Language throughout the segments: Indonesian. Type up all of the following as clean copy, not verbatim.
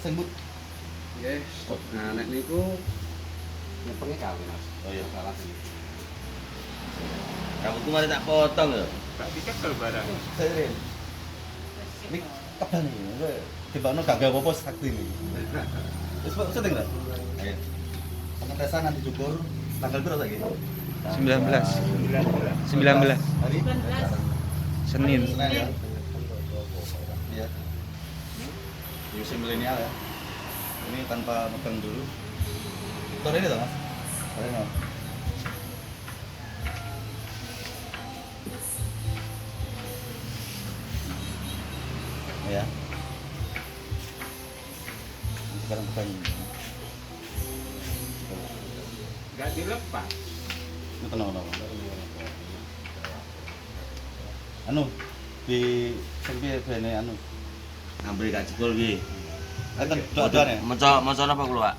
sembut. Nggih. Nah, nek niku nyepenge kawin, Mas. Oh iya. Salah sih. Rambutku mari tak potong ya. Tak dikekel barang. Sering. Ini tebal nih. Dibakno gak gawe apa-apa sakti ini. Wis kok setting ta? Ayo. Pengetesan nanti cukur tanggal berapa lagi? 19. 19. Hari Senin. Senin ya. Iya. Usia milenial ya. Ini tanpa megang dulu. Sore ini toh, Mas? Sore ini. Ya. Sekarang pegang. Enggak dilepas. Ini tenang. Anu di sampai bene anu. Ambil gak jebol ki. Kan doa-doa ya. Maca napa kula, Pak?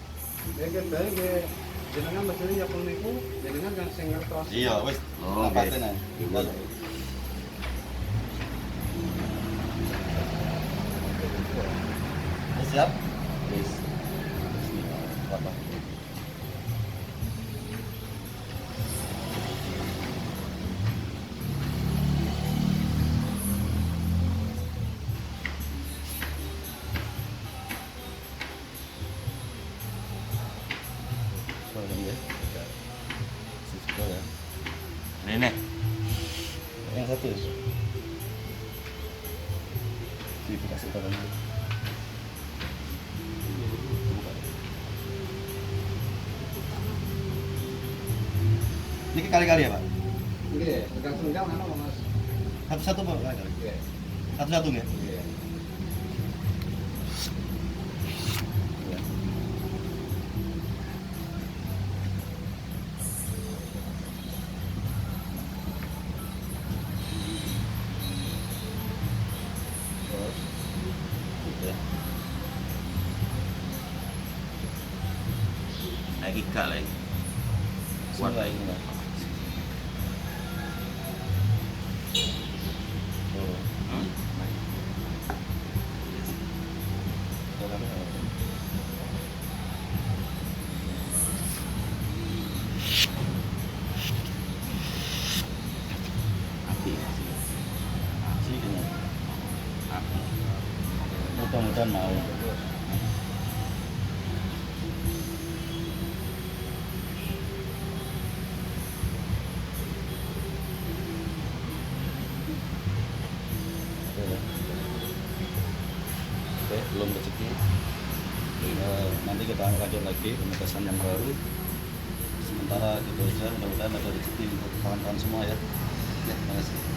Nggih, nggih, bae nggih. Jenengan mesti nyepeng niku, jenengan yang sing ngertos. Iya, wis. Oh, oke. Nampasin ae. Wis siap? Wis. Apa? Soalnya ya. Sisi ya. Ini nih. Yang satu ya. Dikasih tahu dulu. Ini kali-kali ya, Pak? Nggih, tekan senggang ana kok, Mas. Satu-satu Pak, kali-kali. Nggih. Satu-satu nggih? Nggih. Iya. Terus. Gitu ya. Lagi gak lagi. Kuat Sini lagi. Pak. Oh. Hmm? Api. Sini kayaknya. Api. Mudah-mudahan mau. Oke, belum rezeki. Nanti kita lanjut lagi penugasan yang baru. Sementara gitu aja, mudah-mudahan ada rezeki untuk kawan-kawan semua ya. Ya, terima kasih.